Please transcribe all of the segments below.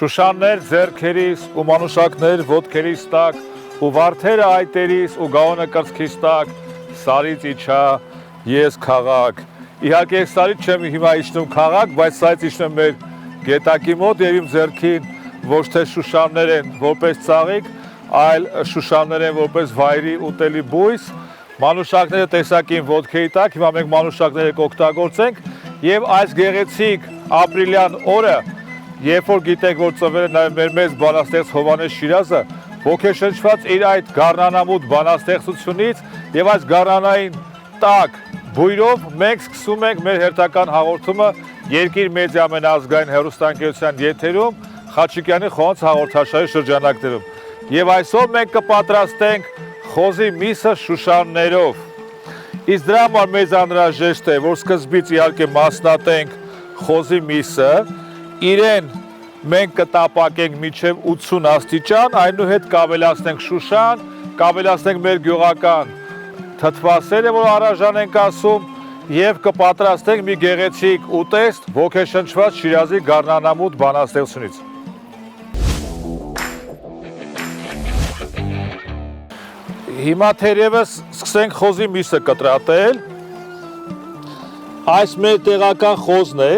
Շուշաններ ձեռքերիս ու մանուշակներ ոտքերիս տակ ու վարդերը այտերիս ու գաոնը կրծքիս տակ սարից իջա ես քաղաք։ Իհարկե սարից չեմ հիմա իջնում քաղաք, բայց սարից իջնում մեր գետակի մոտ եւ իմ ձեռքին ոչ թե շուշաններ են որպես ծաղիկ, այլ շուշաններ են որպես վայրի ուտելի բույս։ Մանուշակները տեսակին ոտքերի տակ, հիմա մենք մանուշակները կօգտագործենք եւ այս գեղեցիկ ապրիլյան օրը, երբ որ գիտենք, որ ծնվել է նաեւ մեր մեծ բանաստեղծ Հովհաննես Շիրազը, ոգեշնչված իր այդ գառնանամուտ բանաստեղծությունից եւ այս գառնանային տակ բույրով մենք սկսում ենք մեր հերթական հաղորդումը Երկիր մեդիա ամենազգային հեռուստաընկերության եթերում Խաչիկյանի խոհանց հաղորդաշարի շրջանակներում։ Եվ այսօր մենք կպատրաստենք խոզի միսը շուշաններով։ Իսկ դրա համար մեզ անհրաժեշտ է, որ սկզբից իհարկե մասնատենք խոզի միսը, իրեն մենք կտապակենք մինչև 80 աստիճան, այնուհետ կավելացնենք շուշան, կավելացնենք մեր գյուղական թթվասերը, որ առաժան ենք ասում, եւ կպատրաստենք մի գեղեցիկ ուտեստ ոգեշնչված Շիրազի գառնանամուտ բանաստեղծությունից։ Հիմա թերևս սկսենք խոզի միսը կտրատել։ Այս մեր տեղական խոզն է,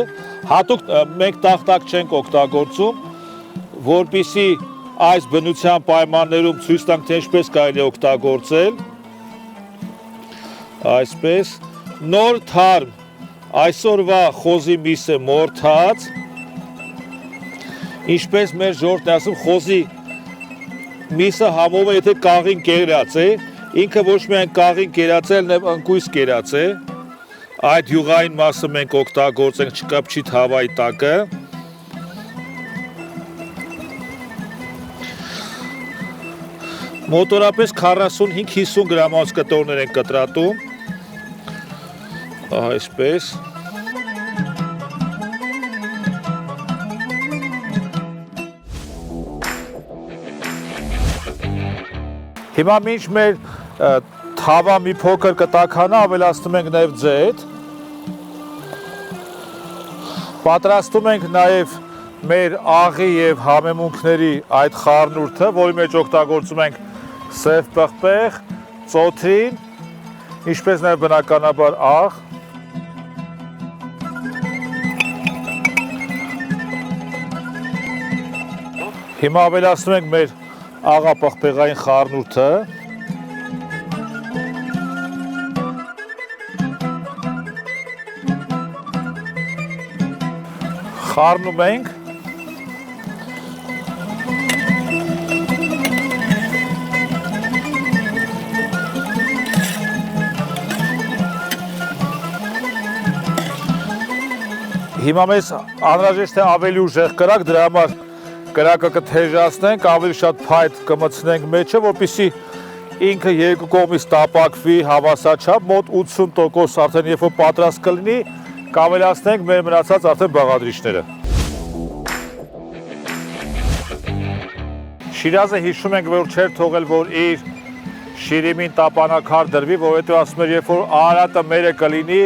հատուկ մենք տախտակ չենք օգտագործում, որպեսզի այս բնության պայմաններում ցույց տանք, թե ինչպես կարելի է օգտագործել։ Այսպես նոր թարմ այսօրվա խոզի միսը մորթած, ինչպես մեր ժողովուրդն է ասում, խոզի միսը համով է, եթե կաղին կերած է, ինքը ոչ միայն կաղին կերած է, այլ ընկույզ կերած է, այդ յուղային մասը մենք օգտագործենք չկապչիտ հավայի տակը, մոտորապես 45-50 գրամանոց կտորներ են կտրատում, այսպես, հիմա մինչ մեր թավա մի փոքր կտականա, ավելացնում ենք նաև ձետ, պատրաստում ենք նաև մեր աղի և համեմունքների այդ խառնուրդը, որի մեջ օգտագործում ենք սև պղպեղ, ծոթրին, ինչպես նաև բնականաբար աղ, հիմա ավելացնում ենք մեր աղապղպեղային խառնուրդը, խառնում ենք, հիմա մեզ անհրաժեշտ է ավելի ուժեղ կրակ, դրա համար կրակը կթեժացնենք, ավելի շատ փայտ կմտցնենք մեջը, որպեսզի ինքը երկու կողմից տապակվի հավասարչափ, մոտ 80% արդեն երբ որ պատրաստ կլինի, կավելացնենք մեր մնացած արդեն բաղադրիչները։ Շիրազը հիշում ենք, որ չէր թողել, որ իր շիրիմին տապանակար դրվի, որովհետև ասում էր, երբ որ Արարատը մերը կլինի,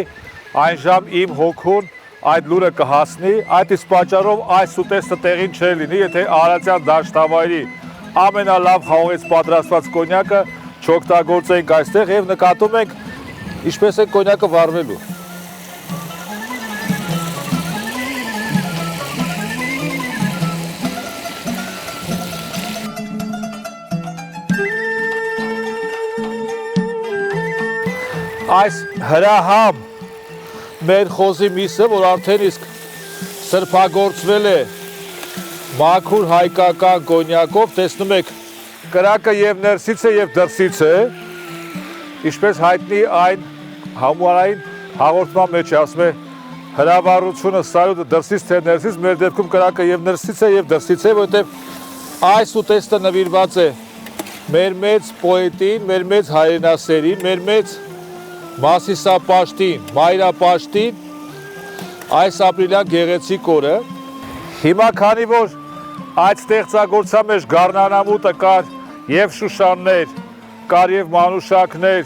այն ժամ իմ հոգուն այդ լուրը կհասնի, այդ իսկ պատճառով այս ուտեստը տեղին չէր լինի, եթե Արարատյան դաշտավայրի ամենալավ խաղողից պատրաստված կոնյակը չօգտագործեինք այստեղ եւ նկատում ենք ինչպես է կոնյակը վառվելու։ Այս հրահամ մեր խոզի միսը, որ արդեն իսկ սրբագործվել է մաքուր հայկական կոնյակով, տեսնում եք կրակը եւ ներսից է եւ դրսից է, ինչպես հայտնի այն համարային հաղորդման մեջ ասում է հրավառությունը սարուտը դրսից թե ներսից, մեր դեպքում կրակը եւ ներսից է եւ դրսից է, որովհետեւ այս ուտեստը նվիրված է մեր մեծ պոետին, մեր մեծ հայրենասերին, մեր մեծ Մասիսապաշտին, Մայրապաշտին, այս ապրիլյան գեղեցիկ օրը։ Հիմա քանի որ այդ ստեղծագործության մեջ գառնանամուտը կար եւ շուշաններ, կար եւ մանուշակներ,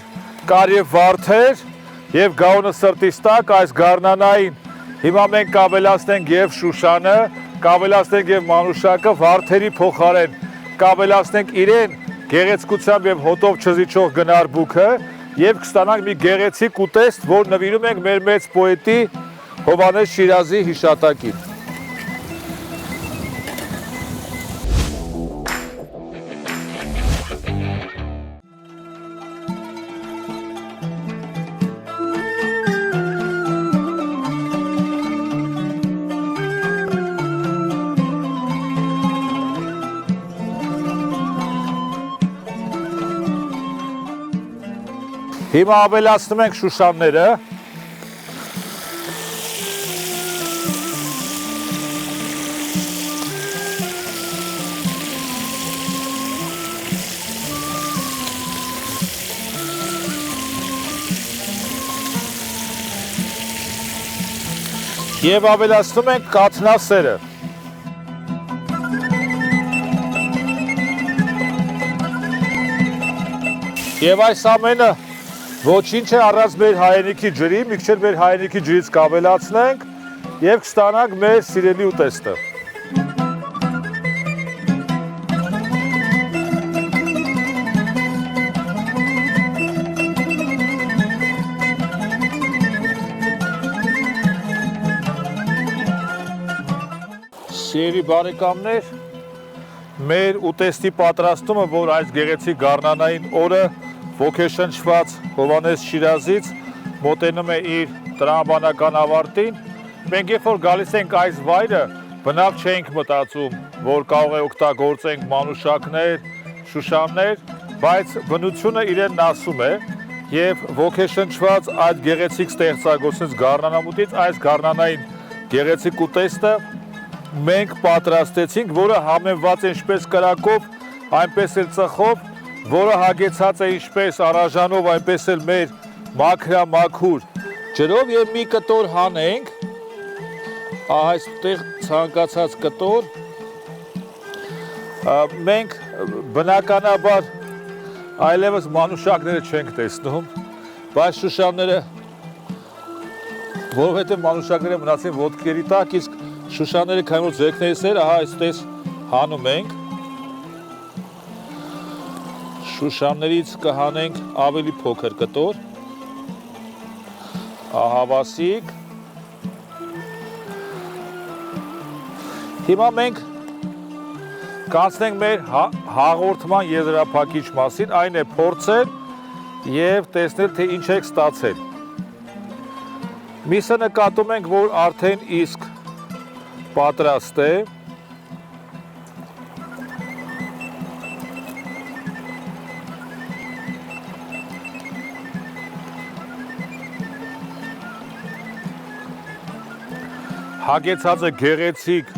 կար եւ վարդեր եւ գաոնը սրտից տակ այս գառնանային հիմա մենք կավելացնենք եւ շուշանը կավելացնենք եւ մանուշակը վարդերի փոխարեն կավելացնենք իրեն գեղեցկությամբ եւ հոտով չզիջող գնարբուքը եւ կստանանք մի գեղեցիկ ուտեստ, որ նվիրում ենք մեր մեծ պոետի Հովհաննես Շիրազի հիշատակին։ Հիմա ավելացնում ենք շուշանները։ Եվ ավելացնում ենք կաթնասերը։ Եվ այս ամենը ոչինչ է առանց մեր հայրենիքի ջրի, մի քիչ մեր հայրենիքի ջրից կավելացնենք եւ կստանանք մեր սիրելի ուտեստը։ Սիրելի բարեկամներ, մեր ուտեստի պատրաստումը, որ այս գեղեցիկ գարնանային օրը ոգեշնչված Հովհաննես Շիրազից մոտենում է իր տրամաբանական ավարտին, մենք երբ որ գալիս ենք այս վայրը, բնավ չենք մտածում, որ կարող է օգտագործենք մանուշակներ, շուշաններ, բայց բնությունը իրեն ասում է եւ ոգեշնչված այդ գեղեցիկ ստեղծագործած գարնանամուտից այս գարնանային գեղեցիկ ուտեստը մենք պատրաստեցինք, որը համեմված է ինչպես կրակով, այնպես էլ ծխով, որը հագեցած է ինչպես առաժանով, այնպես էլ մեր մաքրամաքուր ջրով եւ մի կտոր հանենք, այստեղ ցանկացած կտոր, մենք բնականաբար այլևս մանուշակները չենք տեսնում, բայց շուշանները, որովհետեւ մանուշակները մնացին ոտքերի տակ, իսկ շուշանները քանի որ ձեռքներս էր, ահա այստեղ հանում ենք, շուշաններից կհանենք ավելի փոքր կտոր, ահավասիկ, հիմա մենք կանցնենք մեր հաղորդման եզրափակիչ մասին, այն է փորձել եւ տեսնել, թե ինչ եք ստացել։ Միսը նկատում ենք, որ արդեն իսկ պատրաստ է, հագեցած է գեղեցիկ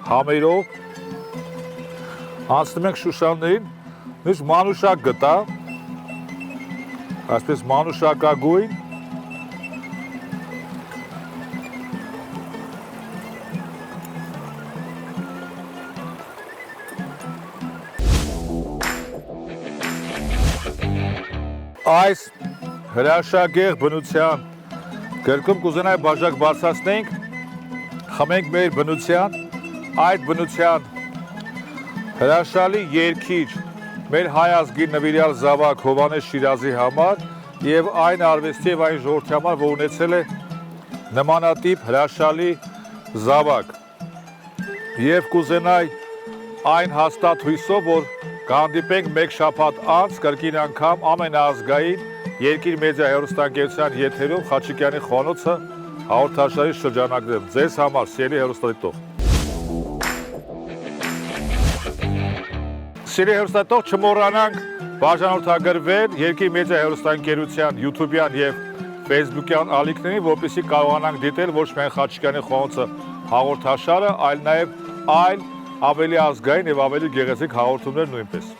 համերով, անցնում ենք շուշաններին, նույնիսկ մանուշակ գտա, այսպես մանուշակագույն, այս հրաշագեղ բնության գրքում կուզենայի բաժակ բարձրացնենք, խմենք մեր բնության, այդ բնության հրաշալի երգիչ մեր հայ ազգի նվիրյալ զավակ Հովհաննես Շիրազի համար եւ այն արվեստի եւ այն ժողովրդի համար, որ ունեցել է նմանատիպ հրաշալի զավակ։ Եվ կուզենայի այն հաստատ հույսով, որ կհանդիպենք մեկ շաբաթ անց կրկին անգամ ամենաազգային Երկիր մեդիա հեռուստաընկերության եթերում Խաչիկյանի խոհանոցը հաղորդաշարի շրջանակներում ձեզ համար սիրելի հեռուստադիտող։ Սիրելի հեռուստադիտող, չմոռանանք բաժանորդագրվել Երկիր մեդիա հեռուստաընկերության YouTube-յան եւ Facebook-յան ալիքներին, որպեսզի կարողանանք դիտել ոչ միայն Խաչիկյանի խոհանոցը հաղորդաշարը, այլ նաեւ այլ ավելի ազգային եւ ավելի գեղեցիկ հաղորդումներ նույնպես։